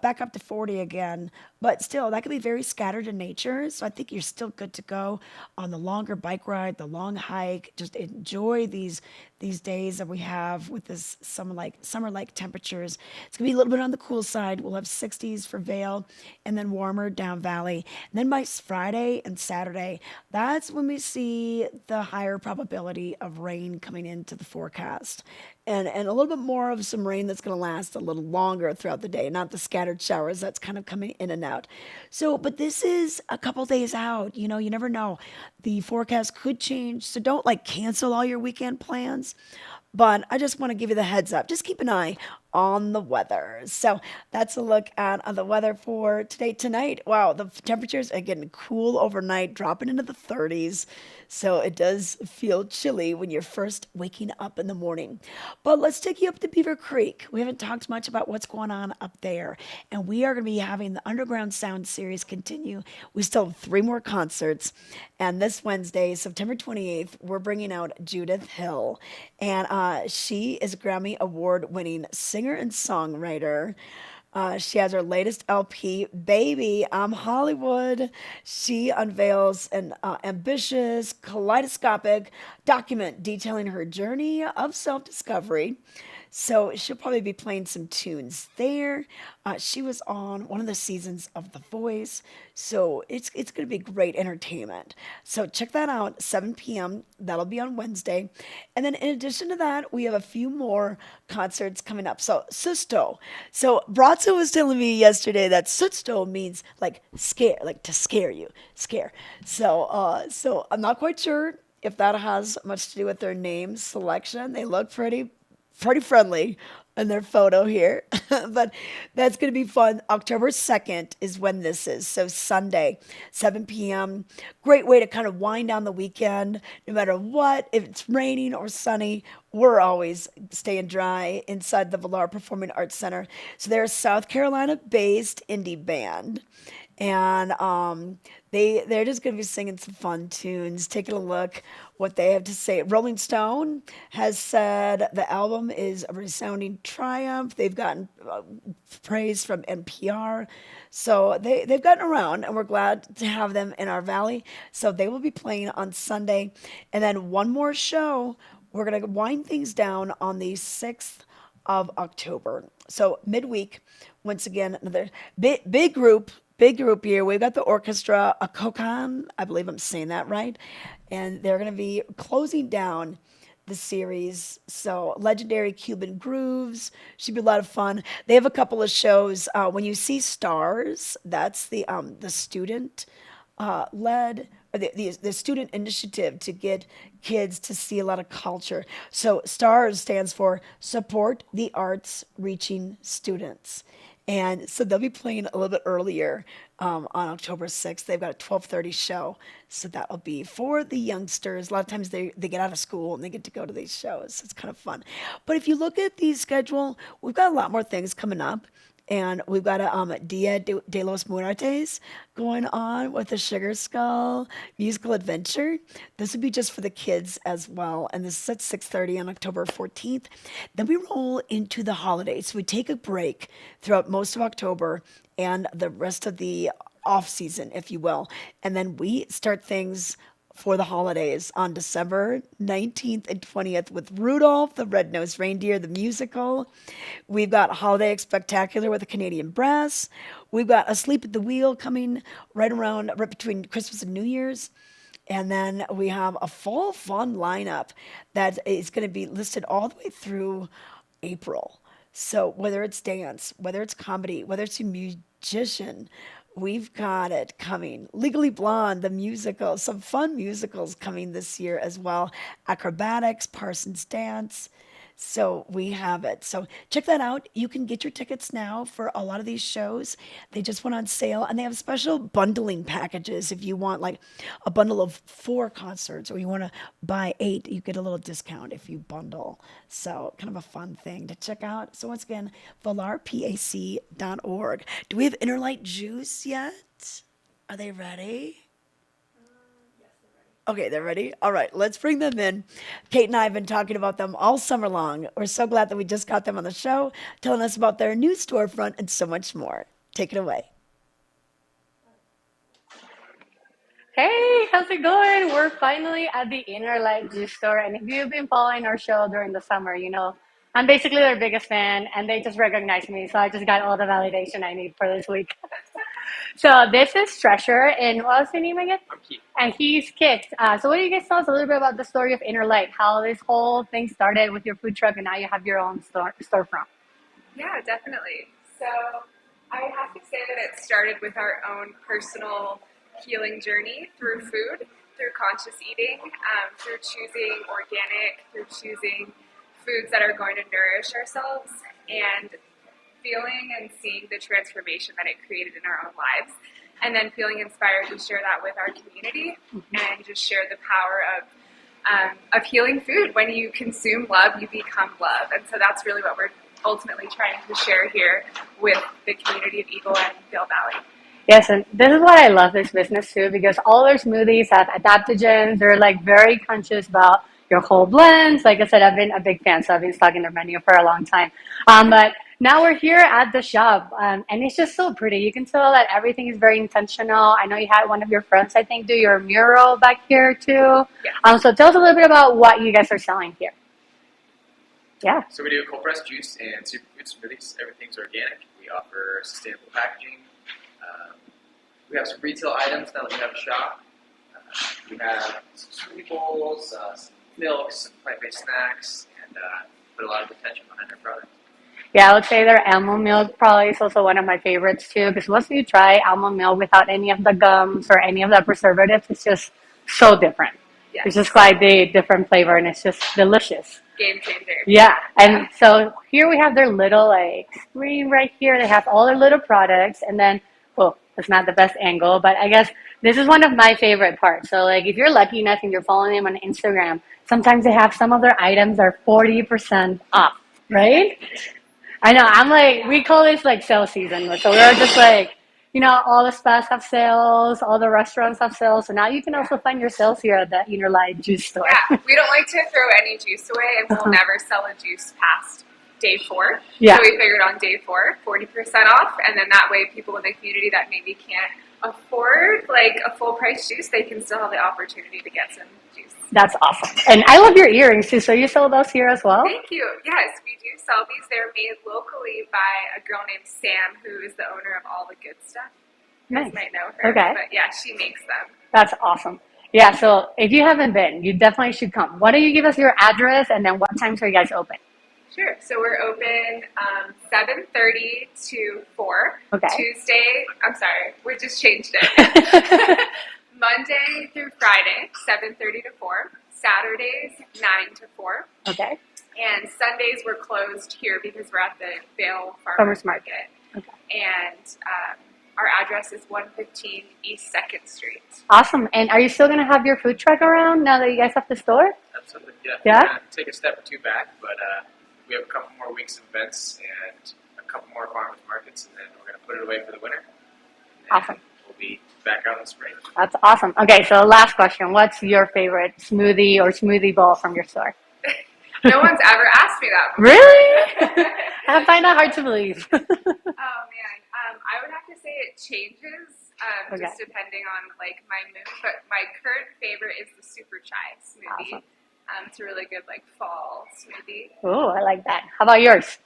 back up to 40 again. But still, that could be very scattered in nature. So I think you're still good to go on the longer bike ride, the long hike. Just enjoy these days that we have with this summer-like temperatures. It's gonna be a little bit on the cool side. We'll have 60s for Vail, and then warmer down Valley. And then by Friday and Saturday, that's when we see the higher probability of rain coming into the forecast. And a little bit more of some rain that's going to last a little longer throughout the day, not the scattered showers that's kind of coming in and out. So, but this is a couple days out. You never know. The forecast could change. So don't cancel all your weekend plans. But I just want to give you the heads up. Just keep an eye on the weather. So that's a look at the weather for tonight. Wow, the temperatures are getting cool overnight, dropping into the 30s. So it does feel chilly when you're first waking up in the morning. But let's take you up to Beaver Creek. We haven't talked much about what's going on up there. And we are going to be having the Underground Sound series continue. We still have 3 more concerts. And this Wednesday, September 28th, we're bringing out Judith Hill. And she is a Grammy Award-winning singer and songwriter. She has her latest LP, Baby, I'm Hollywood. She unveils an ambitious, kaleidoscopic document detailing her journey of self-discovery. So she'll probably be playing some tunes there. She was on one of the seasons of The Voice. So it's going to be great entertainment. So check that out, 7 p.m. That'll be on Wednesday. And then in addition to that, we have a few more concerts coming up. So Susto. So Bratzo was telling me yesterday that Susto means scare, to scare you, scare. So I'm not quite sure if that has much to do with their name selection. They look pretty friendly in their photo here, but that's going to be fun. October 2nd is when this is. So Sunday, 7 p.m. Great way to kind of wind down the weekend. No matter what, if it's raining or sunny, we're always staying dry inside the Vail Performing Arts Center. So they're a South Carolina-based indie band. And they're just going to be singing some fun tunes, taking a look what they have to say. Rolling Stone has said the album is a resounding triumph. They've gotten praise from NPR. So they've gotten around, and we're glad to have them in our valley. So they will be playing on Sunday. And then one more show. We're going to wind things down on the 6th of October. So midweek, once again, another big group. Big group here. We've got the orchestra, a Kokan, I believe I'm saying that right, and they're going to be closing down the series. So legendary Cuban grooves should be a lot of fun. They have a couple of shows. When you see Stars, that's the student led or the student initiative to get kids to see a lot of culture. So STARS stands for Support the Arts Reaching Students. And so they'll be playing a little bit earlier on October 6th. They've got a 12:30 show. So that will be for the youngsters. A lot of times they get out of school and they get to go to these shows. It's kind of fun. But if you look at the schedule, we've got a lot more things coming up. And we've got a Dia de los Muertes going on with the Sugar Skull musical adventure. This would be just for the kids as well. And this is at 6:30 on October 14th. Then we roll into the holidays. So we take a break throughout most of October and the rest of the off season, if you will. And then we start things for the holidays on December 19th and 20th with Rudolph, the Red-Nosed Reindeer, the musical. We've got Holiday Spectacular with the Canadian Brass. We've got Asleep at the Wheel coming right between Christmas and New Year's. And then we have a full fun lineup that is going to be listed all the way through April. So whether it's dance, whether it's comedy, whether it's a musician, we've got it coming. Legally Blonde, the musical, some fun musicals coming this year as well. Acrobatics, Parsons Dance. So we have it. So check that out. You can get your tickets now for a lot of these shows. They just went on sale and they have special bundling packages. If you want like a bundle of 4 concerts or you want to buy 8, you get a little discount if you bundle. So kind of a fun thing to check out. So once again, valarpac.org. Do we have Interlight Juice yet? Are they ready? Okay, they're ready? All right, let's bring them in. Kate and I have been talking about them all summer long. We're so glad that we just got them on the show, telling us about their new storefront and so much more. Take it away. Hey, how's it going? We're finally at the Inner Light Juice Store, and if you've been following our show during the summer, you know I'm basically their biggest fan, and they just recognized me, so I just got all the validation I need for this week. So this is Treasure, and what was your name again? I'm Keith. And he's Kit. So what do you guys tell us a little bit about the story of Inner Light, how this whole thing started with your food truck, and now you have your own storefront? Yeah, definitely. So I have to say that it started with our own personal healing journey through food, through conscious eating, through choosing organic, through choosing foods that are going to nourish ourselves, and feeling and seeing the transformation that it created in our own lives, and then feeling inspired to share that with our community and just share the power of healing food. When you consume love, you become love, and so that's really what we're ultimately trying to share here with the community of Eagle and Vale Valley. Yes, and this is why I love this business too, because all their smoothies have adaptogens. They're like very conscious about your whole blends. Like I said, I've been a big fan, so I've been stocking their menu for a long time. But now we're here at the shop, and it's just so pretty. You can tell that everything is very intentional. I know you had one of your friends, I think, do your mural back here too. Yeah. So tell us a little bit about what you guys are selling here. Yeah. So we do cold pressed juice and superfood smoothies. Everything's organic. We offer sustainable packaging. We have some retail items now that we have a shop. We have some smoothie bowls, some milks, some plant-based snacks, and put a lot of attention behind our product. Yeah, I would say their almond milk probably is also one of my favorites too, because once you try almond milk without any of the gums or any of the preservatives, it's just so different. Yes. It's just like the different flavor, and it's just delicious. Game changer. Yeah, and so here we have their little like screen right here. They have all their little products, and then, well, it's not the best angle, but I guess this is one of my favorite parts. So like if you're lucky enough and you're following them on Instagram, sometimes they have some of their items are 40% off, right? I know, I'm like, we call this like sale season. So we're just like, you know, all the spas have sales, all the restaurants have sales. So now you can also find your sales here at the Inner Light Juice Store. Yeah, we don't like to throw any juice away, and we'll never sell a juice past day 4. Yeah. So we figured on day 4, 40% off, and then that way people in the community that maybe can't afford like a full price juice, they can still have the opportunity to get some juice. That's awesome. And I love your earrings too. So you sell those here as well? Thank you. Yes, we do sell these. They're made locally by a girl named Sam, who is the owner of All the Good Stuff. You guys might know her. Okay. But yeah, she makes them. That's awesome. Yeah, so if you haven't been, you definitely should come. Why don't you give us your address and then what times are you guys open? Sure. So we're open 7:30 to 4. Okay. We just changed it. Monday through Friday, 7:30 to 4. Saturdays, 9 to 4. Okay. And Sundays we're closed here because we're at the Vale Farmers Market. Okay. And our address is 115 East 2nd Street. Awesome. And are you still going to have your food truck around now that you guys have the store? Absolutely, yeah. Yeah? We're gonna take a step or two back, but we have a couple more weeks of events and a couple more farmers markets, and then we're going to put it away for the winter. Awesome. We'll be back out in the spring. That's awesome. Okay, so last question. What's your favorite smoothie or smoothie bowl from your store? No one's ever asked me that before. Really? I find that hard to believe. Oh man, I would have to say it changes Okay. just depending on like my mood. But my current favorite is the super chai smoothie. Awesome. It's a really good like fall smoothie. Oh, I like that. How about yours?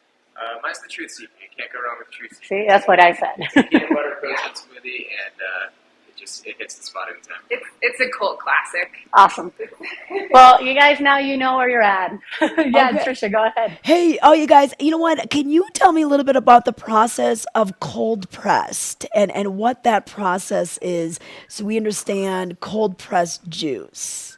Mine's the Truth Seeker. You can't go wrong with the Truth Seeker. See, that's what I said. Peanut butter protein smoothie, and it hits the spot every time. It's a cult classic. Awesome. Well, you guys now you know where you're at. Yeah, Okay. Trisha, go ahead. Hey, oh, you guys, you know what? Can you tell me a little bit about the process of cold pressed and what that process is so we understand cold pressed juice?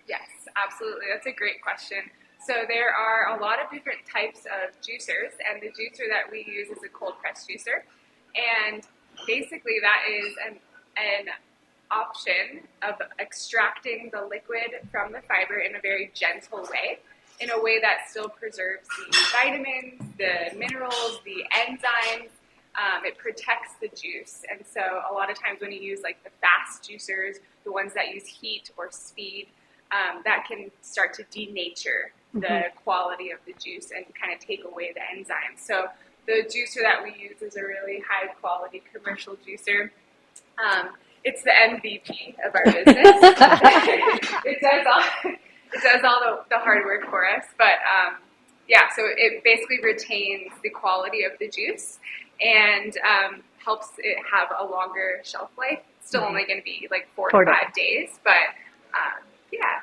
Yes, absolutely. That's a great question. So there are a lot of different types of juicers, and the juicer that we use is a cold press juicer. And basically that is an option of extracting the liquid from the fiber in a very gentle way, in a way that still preserves the vitamins, the minerals, the enzymes. It protects the juice. And so a lot of times when you use like the fast juicers, the ones that use heat or speed, that can start to denature the quality of the juice and kind of take away the enzymes. So the juicer that we use is a really high quality commercial juicer. It's the MVP of our business. It does all the hard work for us. But yeah, so it basically retains the quality of the juice and helps it have a longer shelf life. It's still only going to be like 4 to 5 days, but yeah.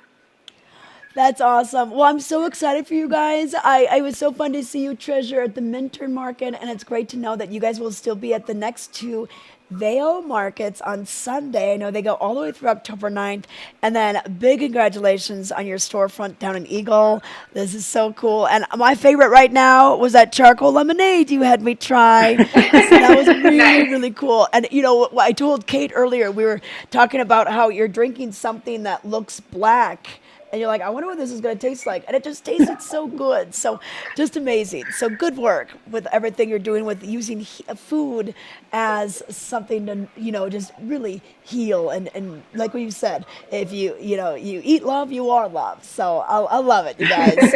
That's awesome. Well, I'm so excited for you guys. I was so fun to see you, Treasure, at the Minturn Market, and it's great to know that you guys will still be at the next 2 Vail markets on Sunday. I know they go all the way through October 9th. And then big congratulations on your storefront down in Eagle. This is so cool. And my favorite right now was that charcoal lemonade you had me try. So that was really, really cool. And, you know, I told Kate earlier, we were talking about how you're drinking something that looks black. And you're like, I wonder what this is going to taste like. And it just tasted so good. So just amazing. So good work with everything you're doing with using food as something to, you know, just really heal. And like what you said, if you eat love, you are love. So I love it, you guys.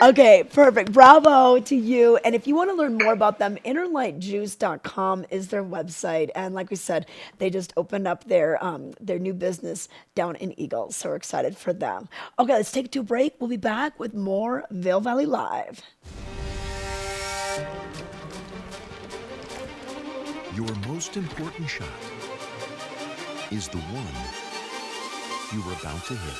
Okay, perfect. Bravo to you. And if you want to learn more about them, innerlightjuice.com is their website. And like we said, they just opened up their new business down in Eagle. So we're excited for them. Okay, let's take it to a break. We'll be back with more Vail Valley Live. Your most important shot is the one you're about to hit.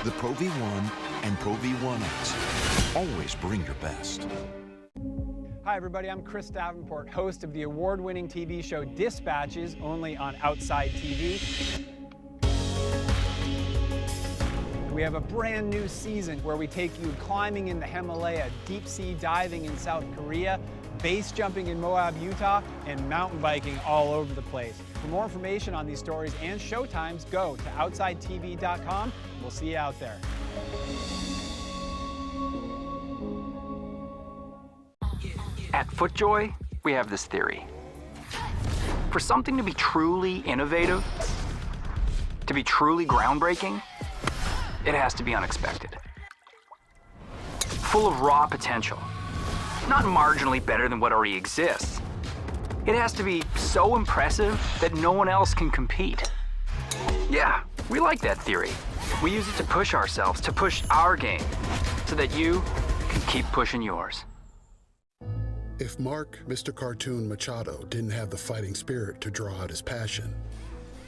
The Pro V1 and Pro V1X always bring your best. Hi everybody, I'm Chris Davenport, host of the award-winning TV show Dispatches, only on Outside TV. We have a brand new season where we take you climbing in the Himalaya, deep sea diving in South Korea, base jumping in Moab, Utah, and mountain biking all over the place. For more information on these stories and showtimes, go to OutsideTV.com. We'll see you out there. At FootJoy, we have this theory. For something to be truly innovative, to be truly groundbreaking, it has to be unexpected. Full of raw potential. Not marginally better than what already exists. It has to be so impressive that no one else can compete. Yeah, we like that theory. We use it to push ourselves, to push our game, so that you can keep pushing yours. If Mark, Mr. Cartoon Machado, didn't have the fighting spirit to draw out his passion,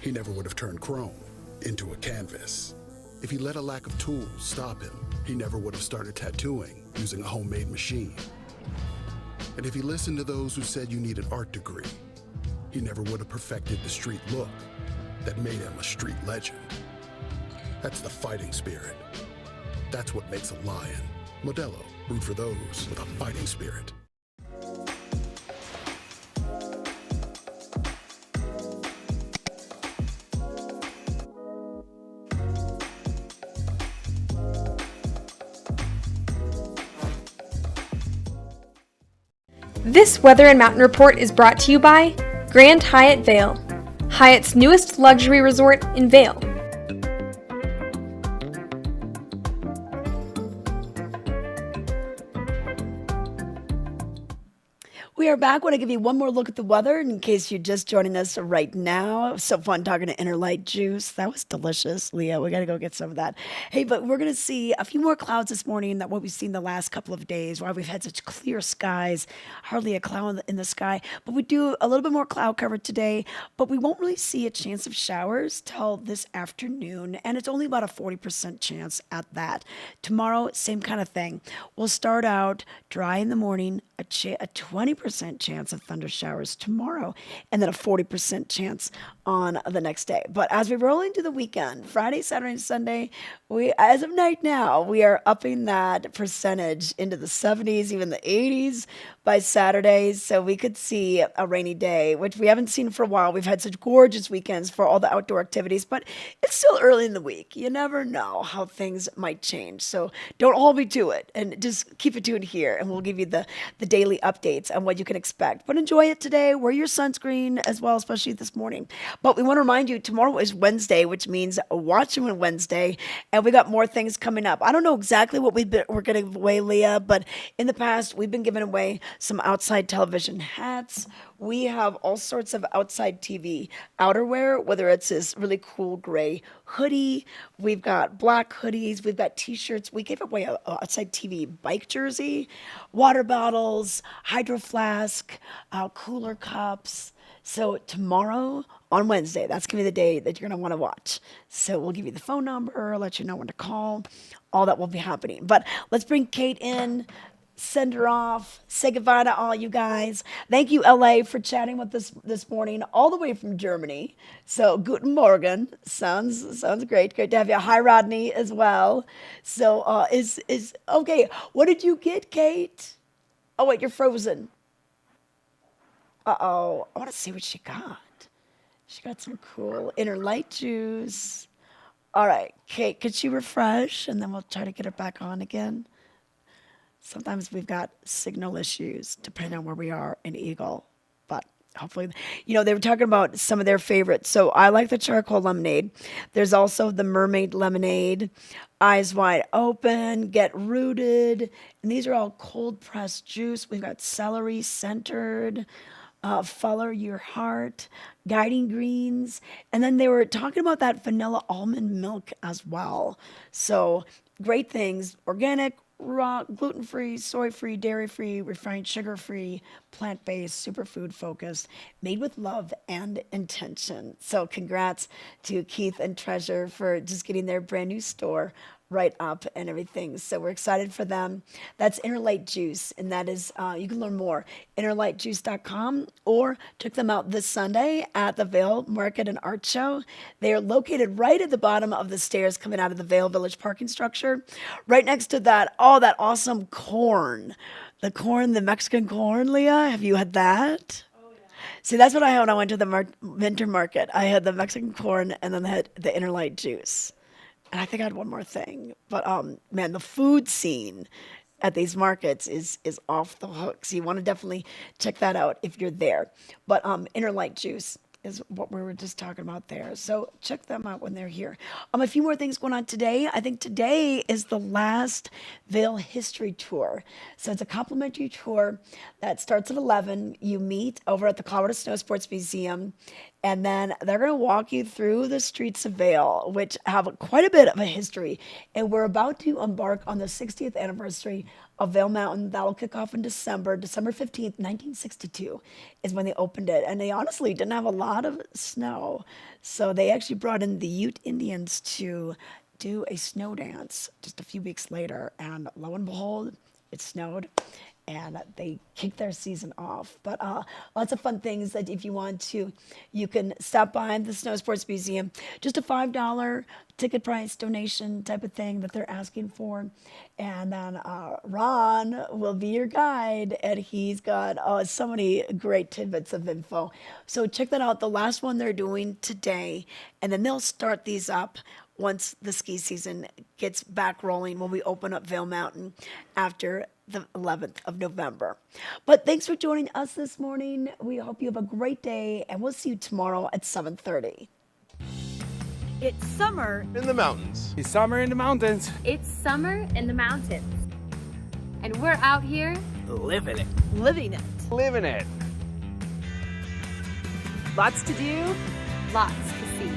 he never would have turned chrome into a canvas. If he let a lack of tools stop him, he never would have started tattooing using a homemade machine. And if he listened to those who said you need an art degree, he never would have perfected the street look that made him a street legend. That's the fighting spirit. That's what makes a lion. Modelo, root for those with a fighting spirit. This Weather and Mountain Report is brought to you by Grand Hyatt Vail, Hyatt's newest luxury resort in Vale. We are back. I want to give you one more look at the weather in case you're just joining us right now. It was so fun talking to Inner Light Juice. That was delicious, Leah. We got to go get some of that. Hey, but we're going to see a few more clouds this morning than what we've seen the last couple of days, why we've had such clear skies, hardly a cloud in the sky. But we do a little bit more cloud cover today, but we won't really see a chance of showers till this afternoon, and it's only about a 40% chance at that. Tomorrow, same kind of thing. We'll start out dry in the morning, a 20% chance of thunder showers tomorrow, and then a 40% chance on the next day. But as we roll into the weekend, Friday, Saturday, and Sunday, as of night now, we are upping that percentage into the 70s, even the 80s by Saturday. So we could see a rainy day, which we haven't seen for a while. We've had such gorgeous weekends for all the outdoor activities, but it's still early in the week. You never know how things might change. So don't hold me to it, and just keep it tuned here, and we'll give you the daily updates on what you can expect. But enjoy it today. Wear your sunscreen as well, especially this morning. But we want to remind you, tomorrow is Wednesday, which means Watching on Wednesday, and we got more things coming up. I don't know exactly what we're going to give away, Leah, but in the past, we've been giving away some outside television hats. We have all sorts of outside TV outerwear, whether it's this really cool gray hoodie. We've got black hoodies. We've got T-shirts. We gave away a outside TV bike jersey, water bottles, hydro flask, cooler cups. So tomorrow on Wednesday, that's going to be the day that you're going to want to watch. So we'll give you the phone number, let you know when to call. All that will be happening. But let's bring Kate in. Send her off. Say goodbye to all you guys. Thank you, LA, for chatting with us this morning, all the way from Germany. So, guten Morgen. Sounds great. Great to have you. Hi, Rodney, as well. So, okay. What did you get, Kate? Oh, wait, you're frozen. Uh-oh. I want to see what she got. She got some cool Inner Light Juice. All right, Kate, could she refresh? And then we'll try to get her back on again. Sometimes we've got signal issues depending on where we are in Eagle, but hopefully, they were talking about some of their favorites. So I like the charcoal lemonade. There's also the mermaid lemonade, Eyes Wide Open, Get Rooted, and these are all cold pressed juice. We've got celery centered, Follow Your Heart, Guiding Greens, and then they were talking about that vanilla almond milk as well. So great things, organic, raw, gluten-free, soy-free, dairy-free, refined sugar-free, plant-based, superfood-focused, made with love and intention. So congrats to Keith and Treasure for just getting their brand new store right up and everything. So we're excited for them. That's Inner Light Juice, and that is, you can learn more, innerlightjuice.com, or check them out this Sunday at the Vail Market and Art Show. They are located right at the bottom of the stairs coming out of the Vail Village parking structure. Right next to that, that awesome corn. The Mexican corn, Leah. Have you had that? See, that's what I had when I went to the winter market. I had the Mexican corn, and then I had the Inner Light Juice. And I think I had one more thing. But, man, the food scene at these markets is off the hook. So you want to definitely check that out if you're there. But Inner Light Juice, is what we were just talking about there. So check them out when they're here. A few more things going on today. I think today is the last Vail History Tour. So it's a complimentary tour that starts at 11. You meet over at the Colorado Snow Sports Museum, and then they're going to walk you through the streets of Vail, which have quite a bit of a history. And we're about to embark on the 60th anniversary of Vail Mountain. That'll kick off in December 15th, 1962 is when they opened it. And they honestly didn't have a lot of snow. So they actually brought in the Ute Indians to do a snow dance just a few weeks later. And lo and behold, it snowed. And they kicked their season off. But lots of fun things that if you want to, you can stop by the Snow Sports Museum. Just a $5 ticket price donation type of thing that they're asking for. And then Ron will be your guide, and he's got so many great tidbits of info. So check that out. The last one they're doing today, and then they'll start these up once the ski season gets back rolling when we open up Vail Mountain after the 11th of November. But thanks for joining us this morning. We hope you have a great day, and we'll see you tomorrow at 7:30. It's summer in the mountains. It's summer in the mountains. It's summer in the mountains. And we're out here Living it. living it. Living it. Lots to do, lots to see.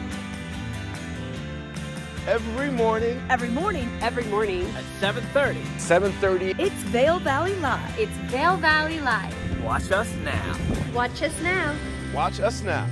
Every morning. every morning. Every morning. At 7:30. 7:30. It's Vail Valley Live. It's Vail Valley Live. Watch us now. Watch us now. Watch us now.